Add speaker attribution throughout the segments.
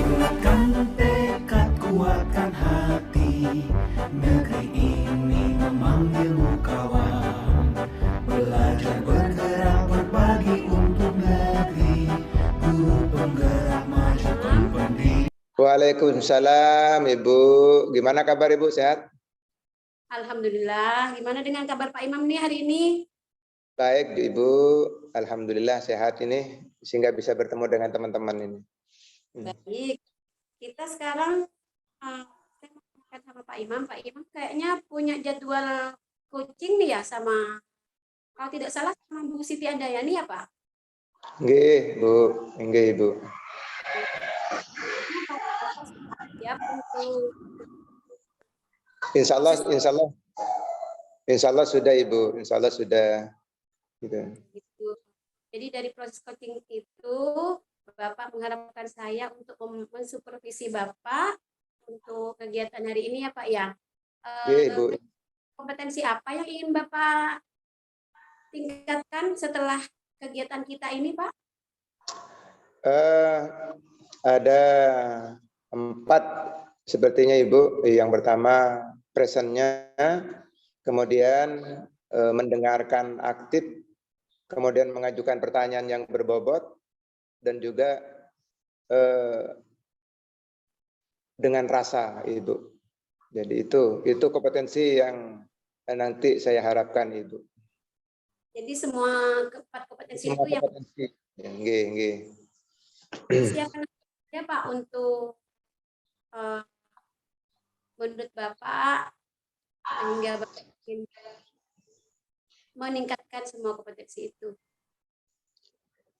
Speaker 1: Bulatkan tekad, kuatkan hati, negeri ini memanggilmu kawan. Belajar bergerak berbagi untuk negeri, guru penggerak majukan pendidikan.
Speaker 2: Waalaikumsalam Ibu. Gimana kabar Ibu, sehat?
Speaker 3: Alhamdulillah. Gimana dengan kabar Pak Imam nih hari ini?
Speaker 2: Baik Ibu, alhamdulillah sehat ini sehingga bisa bertemu dengan teman-teman ini.
Speaker 3: Baik. Kita sekarang saya mau makan sama Pak Imam. Pak Imam kayaknya punya jadwal coaching nih ya sama, kalau tidak salah sama Bu Siti Andayani ya Pak?
Speaker 2: Nggih, Bu. Nggih, Ibu.
Speaker 3: Siap untuk
Speaker 2: Insya Allah sudah Ibu. Insya Allah sudah. Gitu.
Speaker 3: Jadi dari proses coaching itu Bapak mengharapkan saya untuk mensupervisi Bapak untuk kegiatan hari ini ya Pak ya.
Speaker 2: Ibu.
Speaker 3: Kompetensi apa yang ingin Bapak tingkatkan setelah kegiatan kita ini Pak?
Speaker 2: Ada 4 sepertinya Ibu. Yang pertama presentnya, kemudian mendengarkan aktif, kemudian mengajukan pertanyaan yang berbobot, dan juga dengan rasa Ibu. Jadi itu kompetensi yang nanti saya harapkan Ibu.
Speaker 3: Jadi semua 4 kompetensi itu yang
Speaker 2: nggih.
Speaker 3: Siapkan ya Pak untuk menurut Bapak sehingga Bapak ingin meningkatkan semua kompetensi itu.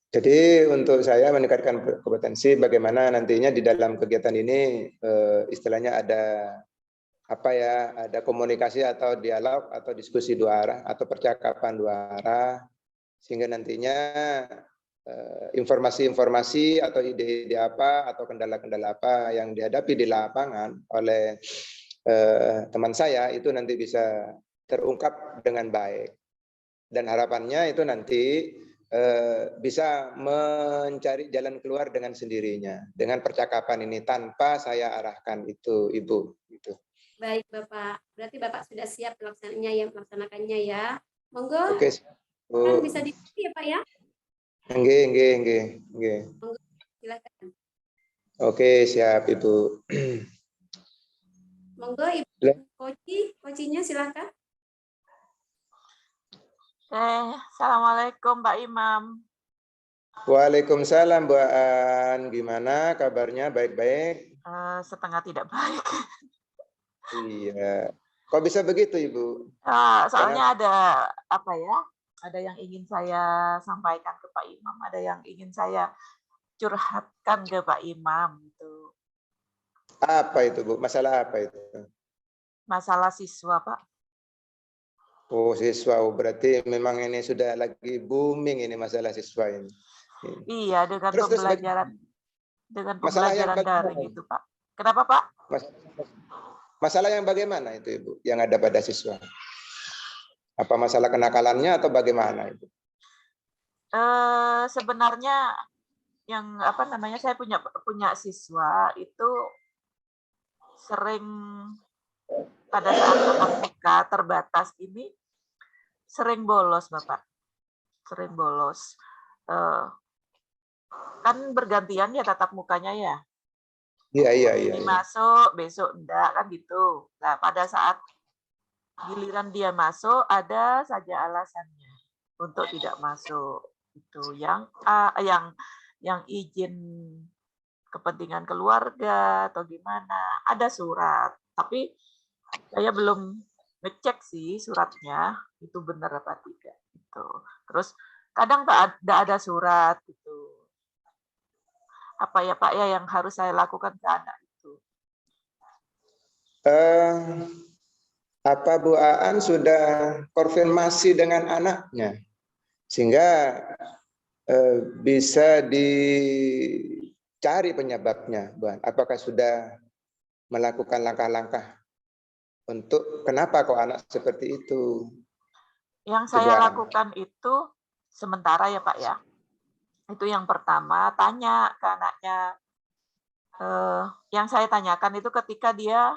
Speaker 2: Jadi untuk saya meningkatkan kompetensi bagaimana nantinya di dalam kegiatan ini istilahnya ada ada komunikasi atau dialog atau diskusi 2 arah atau percakapan 2 arah, sehingga nantinya informasi-informasi atau ide-ide apa atau kendala-kendala apa yang dihadapi di lapangan oleh teman saya itu nanti bisa terungkap dengan baik, dan harapannya itu nanti bisa mencari jalan keluar dengan sendirinya dengan percakapan ini tanpa saya arahkan itu Ibu gitu.
Speaker 3: Baik Bapak, berarti Bapak sudah siap melaksanakannya ya. Monggo.
Speaker 2: Oke,
Speaker 3: kan bisa diikuti ya Pak ya.
Speaker 2: Nggih.
Speaker 3: Monggo, silakan.
Speaker 2: Oke, siap Ibu.
Speaker 3: Monggo Ibu Koci-nya silakan.
Speaker 4: Assalamualaikum Pak Imam.
Speaker 2: Waalaikumsalam Bu Aan. Gimana kabarnya? Baik-baik?
Speaker 4: Setengah tidak baik.
Speaker 2: Iya. Kok bisa begitu Ibu?
Speaker 4: Soalnya ada ada yang ingin saya sampaikan ke Pak Imam, ada yang ingin saya curhatkan ke Pak Imam itu.
Speaker 2: Apa itu Bu? Masalah apa itu?
Speaker 4: Masalah siswa Pak.
Speaker 2: Oh, siswa. Berarti memang ini sudah lagi booming ini masalah siswa ini.
Speaker 4: Iya, dengan pembelajaran daring itu Pak. Kenapa Pak?
Speaker 2: Masalah yang bagaimana itu Ibu yang ada pada siswa? Apa masalah kenakalannya atau bagaimana itu?
Speaker 4: Sebenarnya yang saya punya siswa itu sering pada saat tatap muka terbatas ini sering bolos Bapak. Sering bolos. Kan bergantian ya tatap mukanya ya.
Speaker 2: Iya.
Speaker 4: Ini masuk, besok enggak, kan gitu. Nah, pada saat giliran dia masuk, ada saja alasannya untuk tidak masuk. Itu yang izin kepentingan keluarga atau gimana, ada surat. Tapi saya belum ngecek sih suratnya, itu benar apa tidak. Gitu. Terus kadang ada surat gitu. Apa ya Pak ya yang harus saya lakukan ke anak itu?
Speaker 2: Apa Bu Aan sudah konfirmasi dengan anaknya sehingga bisa dicari penyebabnya, Bu Aan? Apakah sudah melakukan langkah-langkah untuk kenapa kok anak seperti itu?
Speaker 4: Yang saya lakukan itu sementara ya Pak ya. Itu yang pertama, tanya ke anaknya, yang saya tanyakan itu ketika dia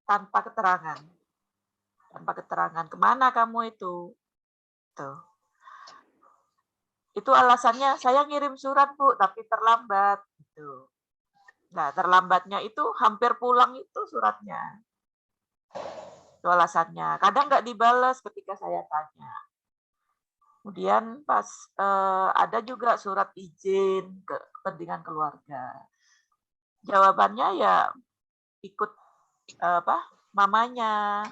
Speaker 4: tanpa keterangan. Tanpa keterangan, kemana kamu itu? Tuh. Itu alasannya, saya ngirim surat Bu, tapi terlambat. Gitu. Nah, terlambatnya itu hampir pulang itu suratnya. Itu alasannya. Kadang nggak dibalas ketika saya tanya. Kemudian pas ada juga surat izin kepentingan keluarga. Jawabannya ya ikut mamanya.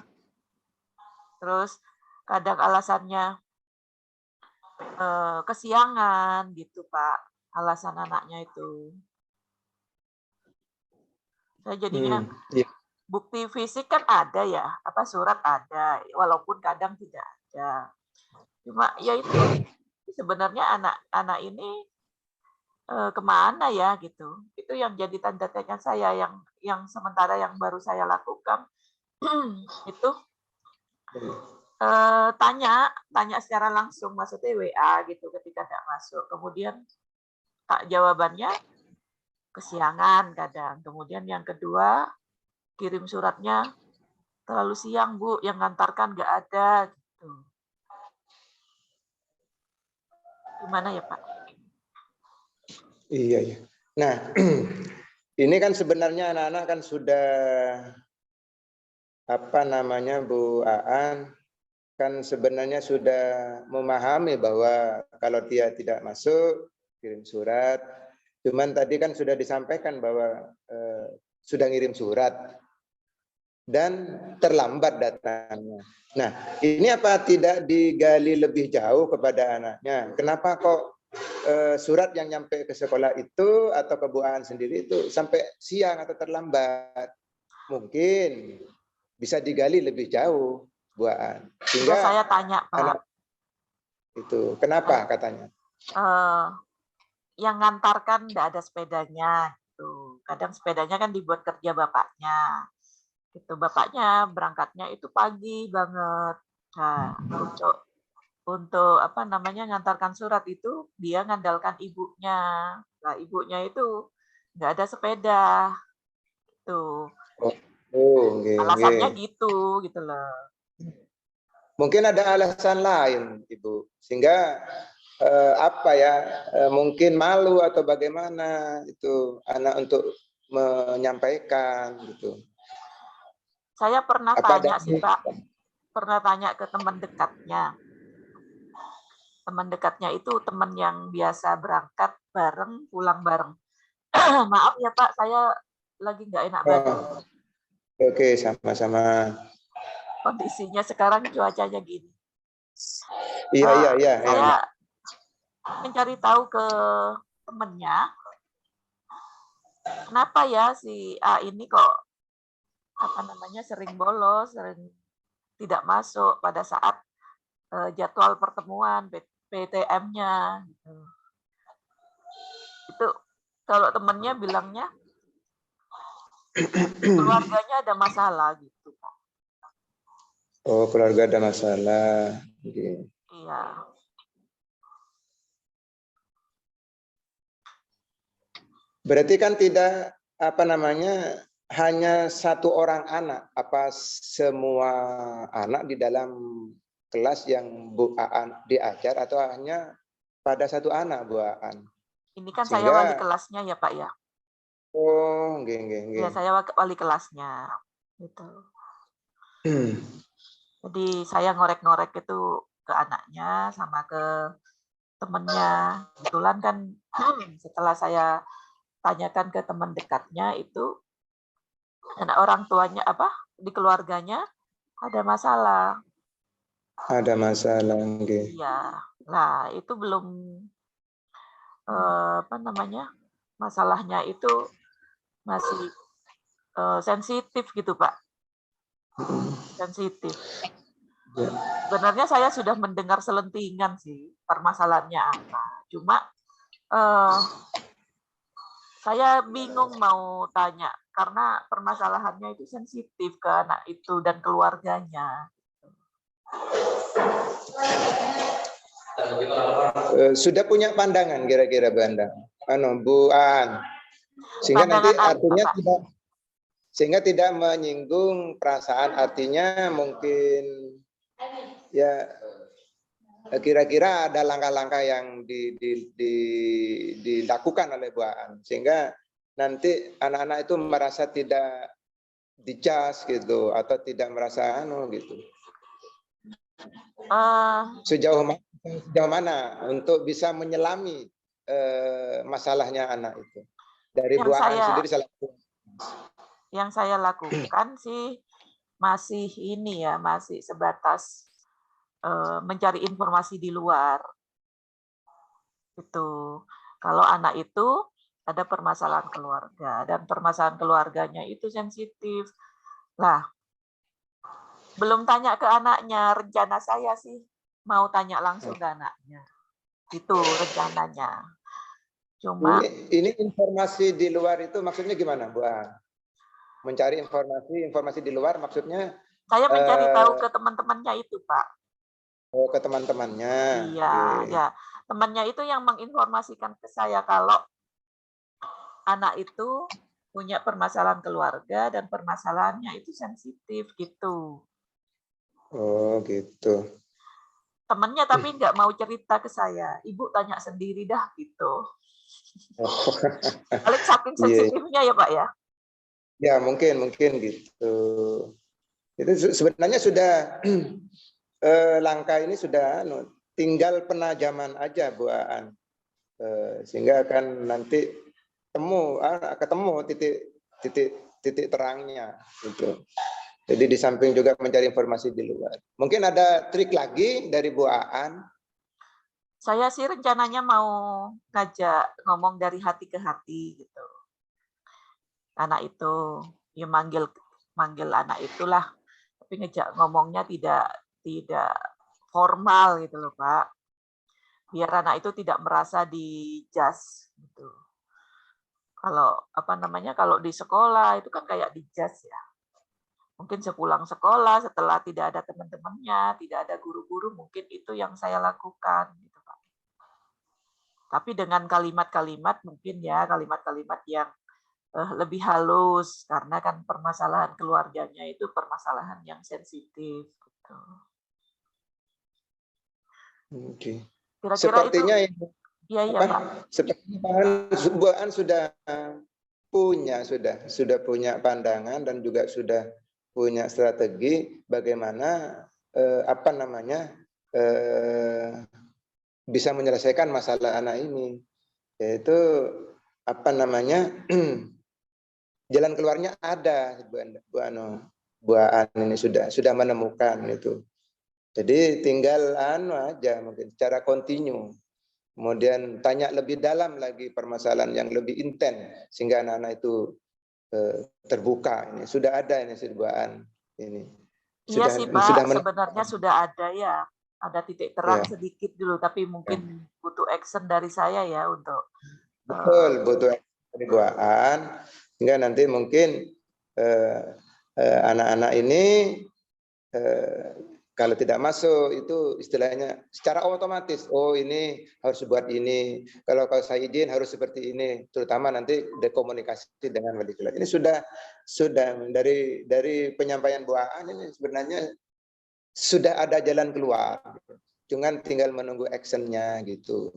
Speaker 4: Terus kadang alasannya kesiangan gitu Pak, alasan anaknya itu. Saya jadinya bukti fisik kan ada ya, surat ada, walaupun kadang tidak ada. Cuma ya itu sebenarnya anak ini kemana ya gitu. Itu yang jadi tanda tanya saya yang sementara yang baru saya lakukan itu tanya secara langsung, maksudnya WA gitu ketika tidak masuk. Kemudian jawabannya kesiangan kadang. Kemudian yang kedua kirim suratnya terlalu siang Bu, yang ngantarkan nggak ada gitu. Gimana ya Pak?
Speaker 2: Iya, iya. Nah, ini kan sebenarnya anak-anak kan sudah Bu Aan kan sebenarnya sudah memahami bahwa kalau dia tidak masuk kirim surat. Cuman tadi kan sudah disampaikan bahwa sudah ngirim surat dan terlambat datangnya. Nah, ini apa tidak digali lebih jauh kepada anaknya? Kenapa kok surat yang nyampe ke sekolah itu atau ke Bu Aan sendiri itu sampai siang atau terlambat? Mungkin bisa digali lebih jauh, Bu Aan.
Speaker 4: Sehingga saya tanya Pak.
Speaker 2: Anak itu kenapa katanya?
Speaker 4: Yang ngantarkan tidak ada sepedanya. Gitu. Kadang sepedanya kan dibuat kerja bapaknya. Gitu, bapaknya berangkatnya itu pagi banget. Nah, untuk ngantarkan surat itu dia ngandalkan ibunya. Nah, ibunya itu nggak ada sepeda. Gitu. Alasannya gitu loh.
Speaker 2: Mungkin ada alasan lain, Ibu. Sehingga mungkin malu atau bagaimana itu anak untuk menyampaikan gitu.
Speaker 4: Saya pernah tanya sih Pak, pernah tanya ke teman dekatnya. Teman dekatnya itu teman yang biasa berangkat bareng, pulang bareng. Maaf ya Pak, saya lagi nggak enak badan.
Speaker 2: Oke, sama-sama.
Speaker 4: Kondisinya sekarang cuacanya gini.
Speaker 2: Iya.
Speaker 4: Saya mencari tahu ke temennya, kenapa ya si A ini kok sering bolos, sering tidak masuk pada saat jadwal pertemuan PTM-nya. Gitu. Itu kalau temennya bilangnya keluarganya ada masalah gitu Pak.
Speaker 2: Oh, keluarga ada masalah. Okay.
Speaker 4: Iya.
Speaker 2: Berarti kan tidak hanya satu orang anak, apa semua anak di dalam kelas yang Bu Aan diajar atau hanya pada satu anak Bu Aan?
Speaker 4: Ini kan saya wali kelasnya ya Pak ya.
Speaker 2: Oh, nggih.
Speaker 4: Ya, saya wali kelasnya. Gitu. Jadi saya ngorek-ngorek itu ke anaknya sama ke temennya. Kebetulan kan setelah saya tanyakan ke teman dekatnya itu anak orang tuanya di keluarganya ada masalah.
Speaker 2: Ada masalah, okay.
Speaker 4: Iya. Nah, itu belum masalahnya itu masih sensitif gitu, Pak. Sensitif. Sebenarnya saya sudah mendengar selentingan sih permasalahannya apa. Cuma saya bingung mau tanya karena permasalahannya itu sensitif ke anak itu dan keluarganya.
Speaker 2: Sudah punya pandangan kira-kira Bu Aan? Sehingga nanti
Speaker 4: Pandangan
Speaker 2: artinya
Speaker 4: Bapak.
Speaker 2: tidak, sehingga tidak menyinggung perasaan, artinya mungkin ya kira-kira ada langkah-langkah yang dilakukan oleh Bu Aan sehingga nanti anak-anak itu merasa tidak dicas gitu atau tidak merasa gitu. Sejauh mana untuk bisa menyelami masalahnya anak itu dari Bu Aan sendiri
Speaker 4: yang saya lakukan sih masih ini ya, masih sebatas mencari informasi di luar. Itu kalau anak itu ada permasalahan keluarga dan permasalahan keluarganya itu sensitif. Lah, belum tanya ke anaknya, rencana saya sih mau tanya langsung ke anaknya. Itu rencananya. Cuma
Speaker 2: ini informasi di luar itu maksudnya gimana, Bu Aan? Mencari informasi di luar maksudnya?
Speaker 4: Saya mencari tahu ke teman-temannya itu, Pak.
Speaker 2: Oh, ke teman-temannya.
Speaker 4: Iya, ya. Temannya itu yang menginformasikan ke saya kalau anak itu punya permasalahan keluarga dan permasalahannya itu sensitif gitu.
Speaker 2: Oh, gitu.
Speaker 4: Temennya tapi nggak mau cerita ke saya. Ibu tanya sendiri dah gitu.
Speaker 2: Oh.
Speaker 4: Paling saking sensitifnya ya Pak ya.
Speaker 2: Ya mungkin gitu. Itu sebenarnya sudah langkah ini sudah tinggal penajaman aja Bu Aan. Sehingga akan nanti ketemu titik terangnya gitu. Jadi di samping juga mencari informasi di luar. Mungkin ada trik lagi dari Bu Aan?
Speaker 4: Saya sih rencananya mau ngajak ngomong dari hati ke hati gitu. Anak itu ya manggil anak itulah, tapi ngejak ngomongnya tidak formal gitu loh Pak. Biar anak itu tidak merasa dijudge gitu. Kalau kalau di sekolah itu kan kayak dijudge ya. Mungkin sepulang sekolah setelah tidak ada teman-temannya, tidak ada guru-guru, mungkin itu yang saya lakukan gitu Pak. Tapi dengan kalimat-kalimat mungkin ya, kalimat-kalimat yang lebih halus karena kan permasalahan keluarganya itu permasalahan yang sensitif gitu.
Speaker 2: Oke.
Speaker 4: Kira-kira
Speaker 2: sepertinya
Speaker 4: itu ya Pak.
Speaker 2: Sepertinya Bu Aan sudah punya pandangan dan juga sudah punya strategi bagaimana bisa menyelesaikan masalah anak ini, yaitu jalan keluarnya ada. Bu Aan ini sudah menemukan itu. Jadi tinggal aja mungkin secara kontinu. Kemudian tanya lebih dalam lagi permasalahan yang lebih intens sehingga anak-anak itu terbuka. Ini sudah ada ini Bu Aan ini.
Speaker 4: Iya sih Pak, sebenarnya sudah ada ya. Ada titik terang sedikit dulu, tapi mungkin butuh action dari saya ya untuk.
Speaker 2: Betul, butuh action dari Bu Aan. Sehingga nanti mungkin anak-anak ini kalau tidak masuk itu istilahnya secara otomatis, oh ini harus buat ini, kalau saya izin harus seperti ini, terutama nanti dekomunikasi dengan wali kelas. Ini sudah dari penyampaian Bu Aan ini sebenarnya sudah ada jalan keluar, cuman tinggal menunggu actionnya gitu.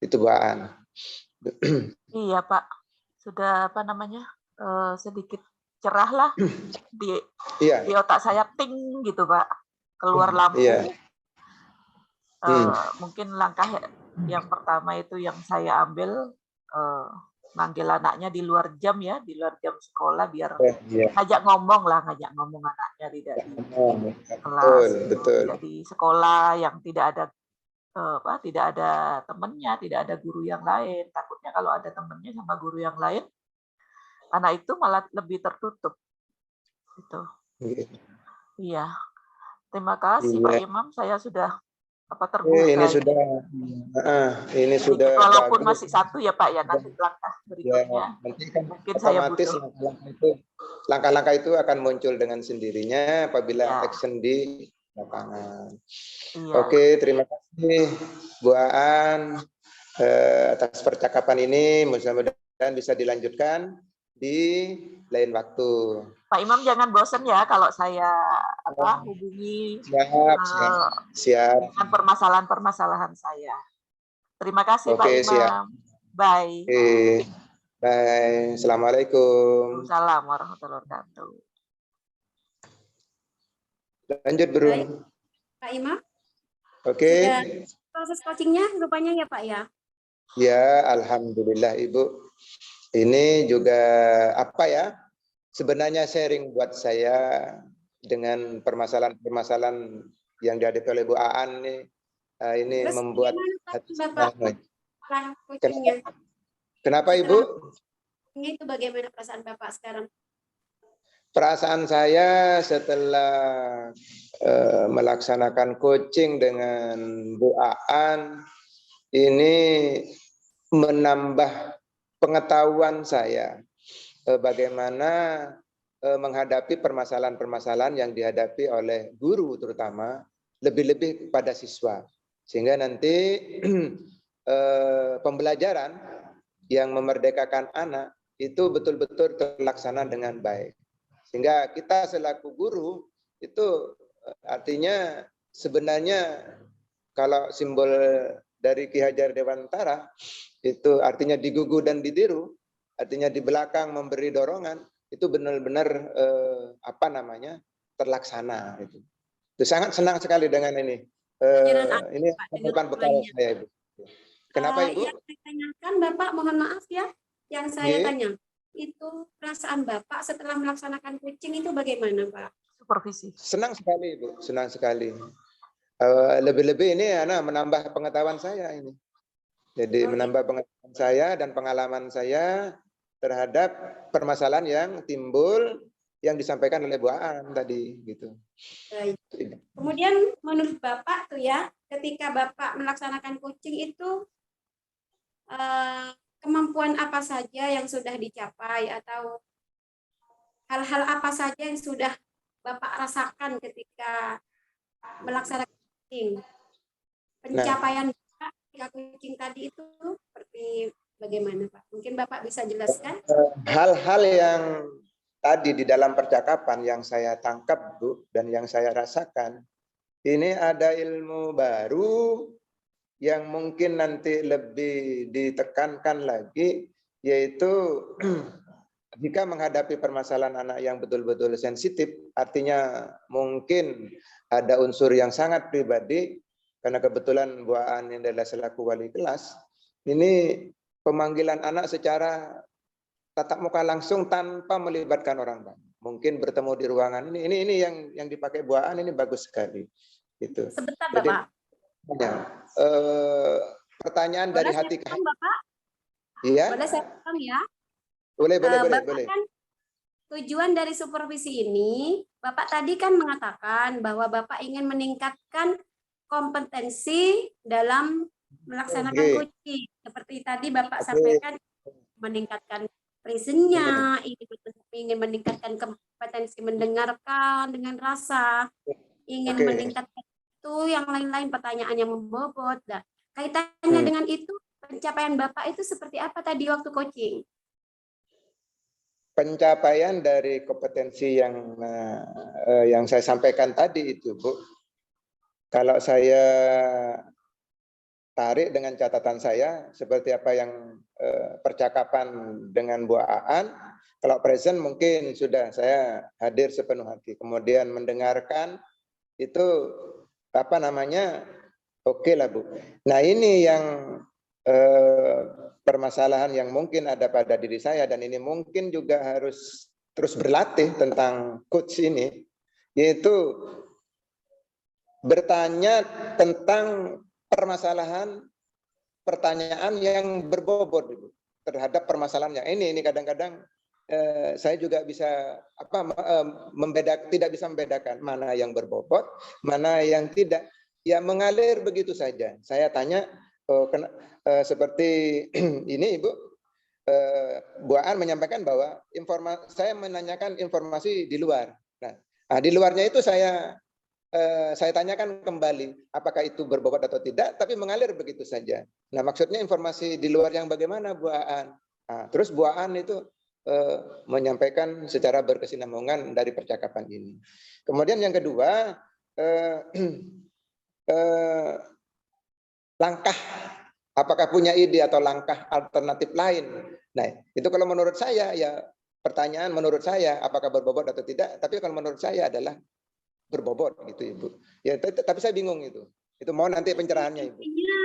Speaker 2: Itu Bu Aan.
Speaker 4: Iya Pak, sudah sedikit cerah lah di otak saya ting gitu Pak. Keluar lampu. Mungkin langkah yang pertama itu yang saya ambil manggil anaknya di luar jam ya, di luar jam sekolah biar ngajak ngomong anaknya tidak di kelas.
Speaker 2: Betul.
Speaker 4: Jadi sekolah yang tidak ada temannya, tidak ada guru yang lain. Takutnya kalau ada temannya sama guru yang lain, anak itu malah lebih tertutup. Gitu. Iya. Terima kasih Pak Imam, saya sudah terbuka.
Speaker 2: Ini sudah
Speaker 4: walaupun
Speaker 2: bagus.
Speaker 4: masih satu ya Pak ya, nanti langkah berikutnya.
Speaker 2: Nanti kan
Speaker 4: mungkin
Speaker 2: otomatis
Speaker 4: saya
Speaker 2: langkah-langkah itu akan muncul dengan sendirinya apabila action di lapangan. Oke, terima kasih Bu Aan atas percakapan ini. Mudah-mudahan dan bisa dilanjutkan di lain waktu.
Speaker 4: Pak Imam jangan bosan ya kalau saya hubungi
Speaker 2: Siap.
Speaker 4: dengan permasalahan-permasalahan saya. Terima kasih Pak
Speaker 2: Oke,
Speaker 4: Imam.
Speaker 2: siap.
Speaker 4: Bye.
Speaker 2: Oke. Bye. Assalamualaikum.
Speaker 4: Waalaikumsalam warahmatullahi wabarakatuh.
Speaker 2: Lanjut, Bro.
Speaker 3: Baik, Pak Imam.
Speaker 2: Oke.
Speaker 3: Sudah proses coachingnya rupanya ya Pak ya?
Speaker 2: Ya, alhamdulillah Ibu. Ini juga apa ya? Sebenarnya sharing buat saya dengan permasalahan-permasalahan yang dihadapi oleh Bu Aan nih. Ini
Speaker 3: Terus
Speaker 2: membuat hati
Speaker 3: Bapak setelah coachingnya?
Speaker 2: Kenapa Ibu?
Speaker 3: Itu bagaimana perasaan Bapak sekarang?
Speaker 2: Perasaan saya setelah melaksanakan coaching dengan Bu Aan ini menambah pengetahuan saya bagaimana menghadapi permasalahan-permasalahan yang dihadapi oleh guru terutama, lebih-lebih kepada siswa. Sehingga nanti pembelajaran yang memerdekakan anak itu betul-betul terlaksana dengan baik. Sehingga kita selaku guru itu artinya sebenarnya kalau simbol dari Ki Hajar Dewantara itu artinya digugu dan ditiru, artinya di belakang memberi dorongan, itu benar-benar terlaksana. Itu sangat senang sekali dengan ini. Ini merupakan bekal saya, Ibu. Kenapa Ibu?
Speaker 3: Yang saya tanyakan Bapak, mohon maaf ya, yang saya tanya itu perasaan Bapak setelah melaksanakan coaching itu bagaimana Pak?
Speaker 4: Supervisi.
Speaker 2: Senang sekali Ibu, senang sekali. Lebih-lebih ini menambah pengetahuan saya ini. Jadi menambah pengetahuan saya dan pengalaman saya terhadap permasalahan yang timbul yang disampaikan oleh Bu Aan tadi gitu.
Speaker 3: Baik. Kemudian menurut Bapak tuh ya, ketika Bapak melaksanakan coaching itu kemampuan apa saja yang sudah dicapai atau hal-hal apa saja yang sudah Bapak rasakan ketika melaksanakan coaching? Pencapaian Bapak ketika coaching tadi itu seperti bagaimana Pak? Mungkin Bapak bisa jelaskan?
Speaker 2: Hal-hal yang tadi di dalam percakapan yang saya tangkap Bu dan yang saya rasakan, ini ada ilmu baru yang mungkin nanti lebih ditekankan lagi, yaitu jika menghadapi permasalahan anak yang betul-betul sensitif, artinya mungkin ada unsur yang sangat pribadi, karena kebetulan Bu Aan ini adalah selaku wali kelas, ini pemanggilan anak secara tatap muka langsung tanpa melibatkan orang banyak. Mungkin bertemu di ruangan ini yang dipakai Bu Aan ini bagus sekali. Gitu.
Speaker 3: Sebentar
Speaker 2: jadi,
Speaker 3: Bapak.
Speaker 2: Pertanyaan boleh dari hati ke hati.
Speaker 3: Bapak?
Speaker 2: Iya.
Speaker 3: Boleh saya potong ya?
Speaker 2: Boleh.
Speaker 3: Kan tujuan dari supervisi ini, Bapak tadi kan mengatakan bahwa Bapak ingin meningkatkan kompetensi dalam melaksanakan coaching. Seperti tadi Bapak sampaikan, meningkatkan presence-nya, ingin meningkatkan kompetensi mendengarkan dengan rasa, ingin meningkatkan itu yang lain-lain pertanyaan yang membobot. Nah, kaitannya dengan itu, pencapaian Bapak itu seperti apa tadi waktu coaching?
Speaker 2: Pencapaian dari kompetensi yang saya sampaikan tadi itu, Bu. Kalau saya tarik dengan catatan saya, seperti apa yang percakapan dengan Bu Aan, kalau present mungkin sudah saya hadir sepenuh hati. Kemudian mendengarkan itu oke lah Bu. Nah ini yang permasalahan yang mungkin ada pada diri saya dan ini mungkin juga harus terus berlatih tentang coach ini, yaitu bertanya tentang pertanyaan yang berbobot Bu, terhadap permasalahan yang ini kadang-kadang saya juga bisa tidak bisa membedakan mana yang berbobot, mana yang tidak. Ya mengalir begitu saja. Saya tanya seperti ini Ibu, Bu Aan menyampaikan bahwa saya menanyakan informasi di luar. Nah, di luarnya itu saya tanyakan kembali apakah itu berbobot atau tidak, tapi mengalir begitu saja. Nah, maksudnya informasi di luar yang bagaimana Bu Aan? Nah, terus Bu Aan itu menyampaikan secara berkesinambungan dari percakapan ini. Kemudian yang kedua, langkah, apakah punya ide atau langkah alternatif lain? Nah, itu kalau menurut saya ya pertanyaan menurut saya apakah berbobot atau tidak, tapi kalau menurut saya adalah berbobot gitu Ibu. Ya, tapi saya bingung itu. Itu mau nanti pencerahannya Ibu.
Speaker 3: Intinya,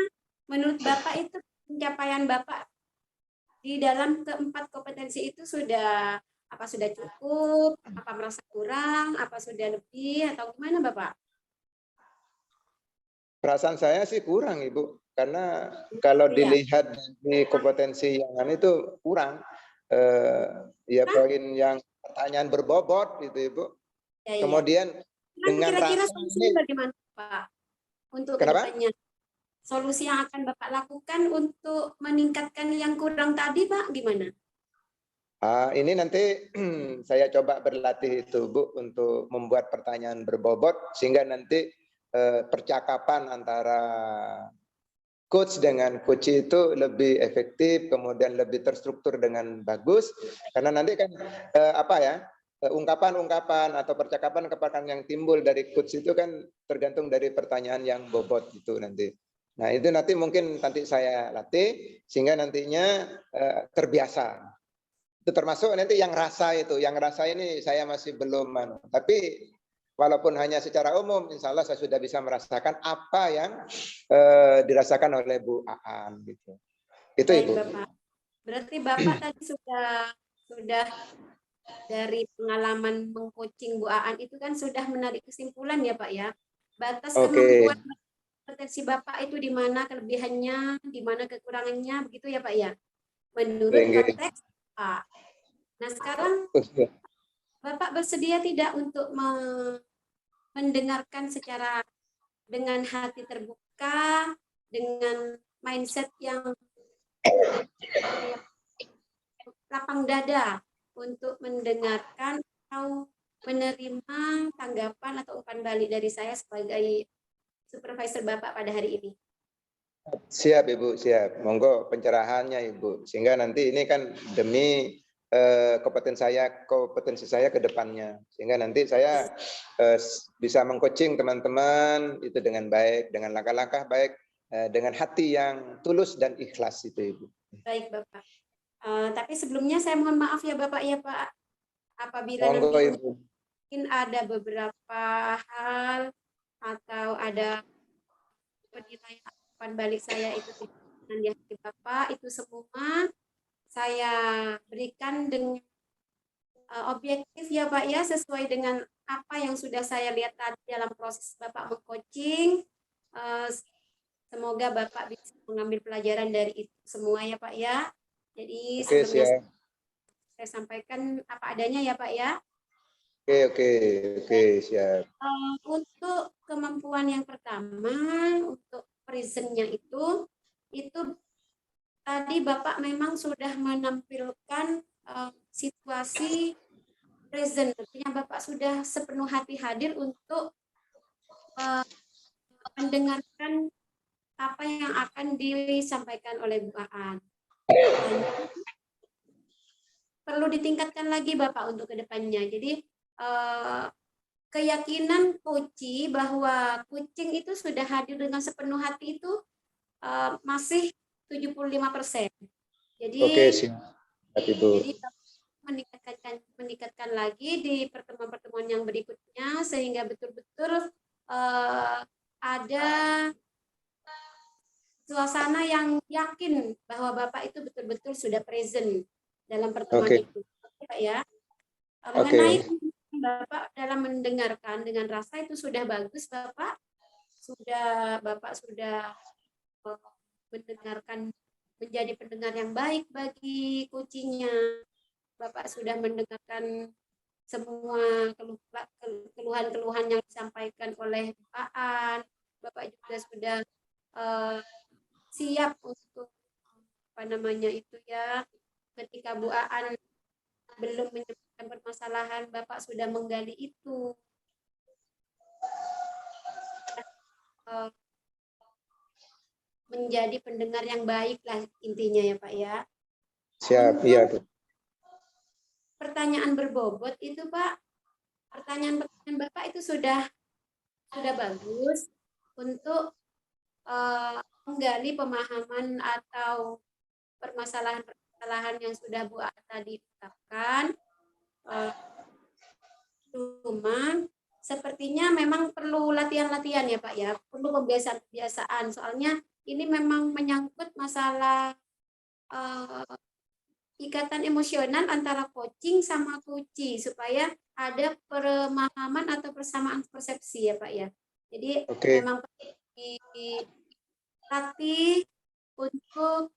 Speaker 3: menurut Bapak itu pencapaian Bapak di dalam keempat kompetensi itu sudah cukup, apa merasa kurang, apa sudah lebih, atau gimana Bapak?
Speaker 2: Perasaan saya sih kurang Ibu, karena kalau
Speaker 3: Ya.
Speaker 2: dilihat di kompetensi yang itu kurang. Ya poin yang pertanyaan berbobot gitu Ibu.
Speaker 3: Ya, ya.
Speaker 2: Kemudian dengan
Speaker 3: Kira-kira
Speaker 2: rasa
Speaker 3: solusinya
Speaker 2: ini,
Speaker 3: bagaimana Pak untuk
Speaker 2: kenapa?
Speaker 3: kedepannya? Solusi yang akan Bapak lakukan untuk meningkatkan yang kurang tadi Pak, gimana?
Speaker 2: Ini nanti saya coba berlatih itu Bu untuk membuat pertanyaan berbobot sehingga nanti percakapan antara coach dengan coach itu lebih efektif, kemudian lebih terstruktur dengan bagus, karena nanti kan ungkapan-ungkapan atau percakapan-percakapan yang timbul dari coach itu kan tergantung dari pertanyaan yang bobot itu nanti. Nah itu nanti mungkin nanti saya latih sehingga nantinya terbiasa. Itu termasuk nanti yang rasa itu, yang rasa ini saya masih belum, tapi walaupun hanya secara umum, insya Allah saya sudah bisa merasakan apa yang dirasakan oleh Bu Aan gitu. Itu
Speaker 3: Baik
Speaker 2: Ibu.
Speaker 3: Bapak. Berarti Bapak tadi sudah dari pengalaman mengcoaching Bu Aan itu kan sudah menarik kesimpulan ya Pak ya. Batas
Speaker 2: Oke.
Speaker 3: kemampuan kompetensi Bapak itu di mana kelebihannya, di mana kekurangannya, begitu ya Pak ya. Menurut konteks Pak. Nah sekarang Bapak bersedia tidak untuk mendengarkan secara dengan hati terbuka, dengan mindset yang lapang dada untuk mendengarkan atau menerima tanggapan atau umpan balik dari saya sebagai supervisor Bapak pada hari ini?
Speaker 2: Siap Ibu, siap. Monggo pencerahannya Ibu. Sehingga nanti ini kan demi kompetensi saya ke depannya. Sehingga nanti saya bisa mengcoaching teman-teman itu dengan baik, dengan langkah-langkah baik, dengan hati yang tulus dan ikhlas itu Ibu.
Speaker 3: Baik Bapak. Tapi sebelumnya saya mohon maaf ya Bapak ya Pak. Apabila
Speaker 2: Monggo
Speaker 3: nanti
Speaker 2: Ibu.
Speaker 3: mungkin ada beberapa hal atau ada penilaian umpan balik saya itu dengan di hati Bapak, itu semua saya berikan dengan objektif ya Pak ya, sesuai dengan apa yang sudah saya lihat tadi dalam proses Bapak mengcoaching. Semoga Bapak bisa mengambil pelajaran dari itu semua ya Pak ya. Jadi
Speaker 2: Oke,
Speaker 3: sebelumnya
Speaker 2: siap.
Speaker 3: saya sampaikan apa adanya ya Pak ya.
Speaker 2: Oke, siap.
Speaker 3: Untuk kemampuan yang pertama, untuk presentnya itu tadi Bapak memang sudah menampilkan situasi present, artinya Bapak sudah sepenuh hati hadir untuk mendengarkan apa yang akan disampaikan oleh Bu Aan. Hanya perlu ditingkatkan lagi Bapak untuk kedepannya. Jadi keyakinan Koci bahwa kucing itu sudah hadir dengan sepenuh hati itu masih 75%. Jadi,
Speaker 2: Oke, siap Ibu.
Speaker 3: Jadi meningkatkan lagi di pertemuan-pertemuan yang berikutnya sehingga betul-betul ada suasana yang yakin bahwa Bapak itu betul-betul sudah present dalam pertemuan itu. Pak ya. Mengenai Bapak dalam mendengarkan dengan rasa itu sudah bagus Bapak. Bapak sudah mendengarkan, menjadi pendengar yang baik bagi kucingnya. Bapak sudah mendengarkan semua keluhan-keluhan yang disampaikan oleh Pak Aan. Bapak juga sudah siap untuk ketika Bu Aan belum menyebutkan permasalahan, Bapak sudah menggali itu. Menjadi pendengar yang baik lah intinya ya Pak ya.
Speaker 2: Siap, iya Bu.
Speaker 3: Pertanyaan berbobot itu Pak, pertanyaan-pertanyaan Bapak itu sudah bagus untuk menggali pemahaman atau permasalahan-permasalahan yang sudah Bu A tadi ungkapkan. Cuman sepertinya memang perlu latihan-latihan ya Pak ya, perlu pembiasaan-pembiasaan. Soalnya ini memang menyangkut masalah ikatan emosional antara coaching sama coachee supaya ada pemahaman atau persamaan persepsi ya Pak ya. Jadi memang dilatih untuk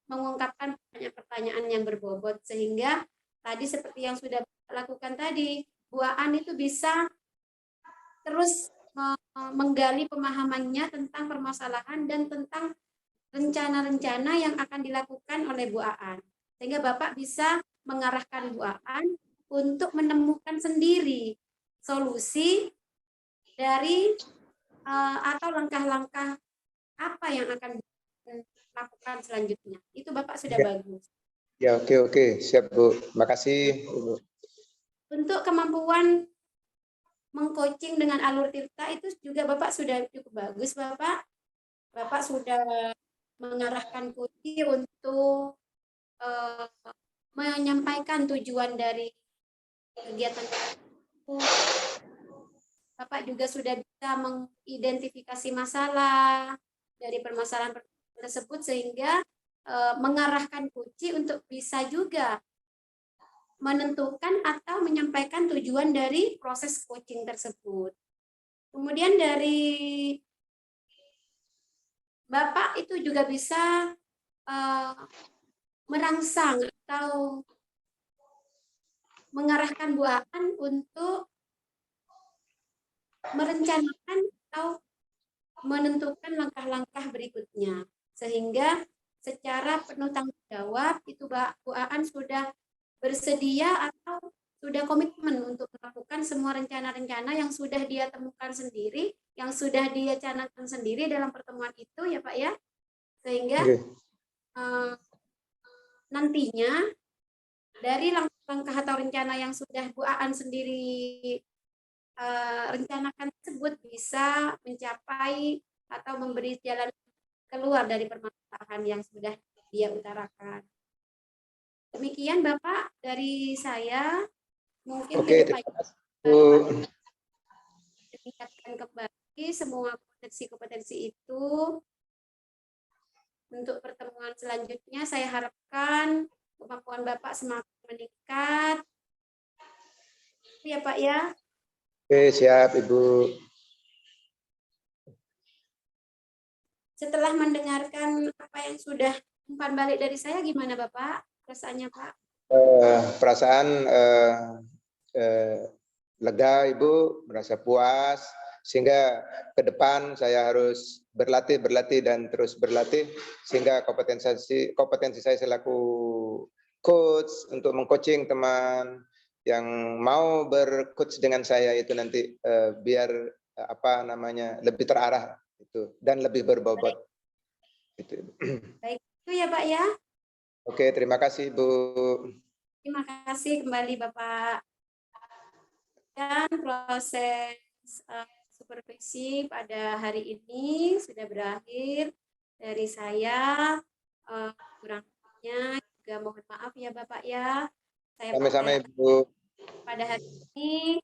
Speaker 3: mengungkapkan pertanyaan-pertanyaan yang berbobot sehingga tadi seperti yang sudah lakukan tadi, Bu Aan itu bisa terus menggali pemahamannya tentang permasalahan dan tentang rencana-rencana yang akan dilakukan oleh Bu Aan. Sehingga Bapak bisa mengarahkan Bu Aan untuk menemukan sendiri solusi dari atau langkah-langkah apa yang akan dilakukan selanjutnya. Itu Bapak sudah bagus.
Speaker 2: Ya, oke. Siap Bu. Makasih Ibu.
Speaker 3: Untuk kemampuan mengcoaching dengan alur tirta itu juga Bapak sudah cukup bagus Bapak. Bapak sudah mengarahkan coaching untuk menyampaikan tujuan dari kegiatan itu. Bapak juga sudah bisa mengidentifikasi masalah dari permasalahan tersebut sehingga mengarahkan coaching untuk bisa juga menentukan atau menyampaikan tujuan dari proses coaching tersebut. Kemudian dari Bapak itu juga bisa merangsang atau mengarahkan Bu Aan untuk merencanakan atau menentukan langkah-langkah berikutnya. Sehingga secara penuh tanggung jawab itu Bu Aan sudah bersedia atau sudah komitmen untuk melakukan semua rencana-rencana yang sudah dia temukan sendiri, yang sudah dia canangkan sendiri dalam pertemuan itu ya Pak ya. Sehingga nantinya dari langkah-langkah atau rencana yang sudah Bu Aan sendiri rencanakan tersebut bisa mencapai atau memberi jalan keluar dari permasalahan yang sudah dia utarakan. Demikian Bapak dari saya. Mungkin ditingkatkan kembali semua kompetensi-kompetensi itu. Untuk pertemuan selanjutnya saya harapkan kemampuan Bapak semakin meningkat. Ya Pak ya.
Speaker 2: Oke, siap Ibu.
Speaker 3: Setelah mendengarkan apa yang sudah umpan balik dari saya, gimana Bapak perasaannya Pak?
Speaker 2: Perasaan lega Ibu, merasa puas, sehingga ke depan saya harus berlatih dan terus berlatih sehingga kompetensi saya selaku coach untuk mengcoaching teman yang mau bercoach dengan saya itu nanti biar lebih terarah itu dan lebih berbobot. Itu.
Speaker 3: Baik, itu ya Pak ya.
Speaker 2: Oke, terima kasih Bu.
Speaker 3: Terima kasih kembali Bapak. Dan proses supervisi pada hari ini sudah berakhir. Dari saya kurang lebihnya juga mohon maaf ya Bapak ya. Saya
Speaker 2: sama-sama Ibu.
Speaker 3: Pada hari ini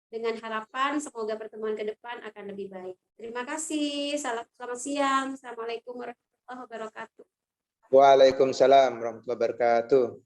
Speaker 3: dengan harapan semoga pertemuan ke depan akan lebih baik. Terima kasih. Selamat siang. Assalamualaikum warahmatullahi wabarakatuh.
Speaker 2: Waalaikumsalam warahmatullahi wabarakatuh.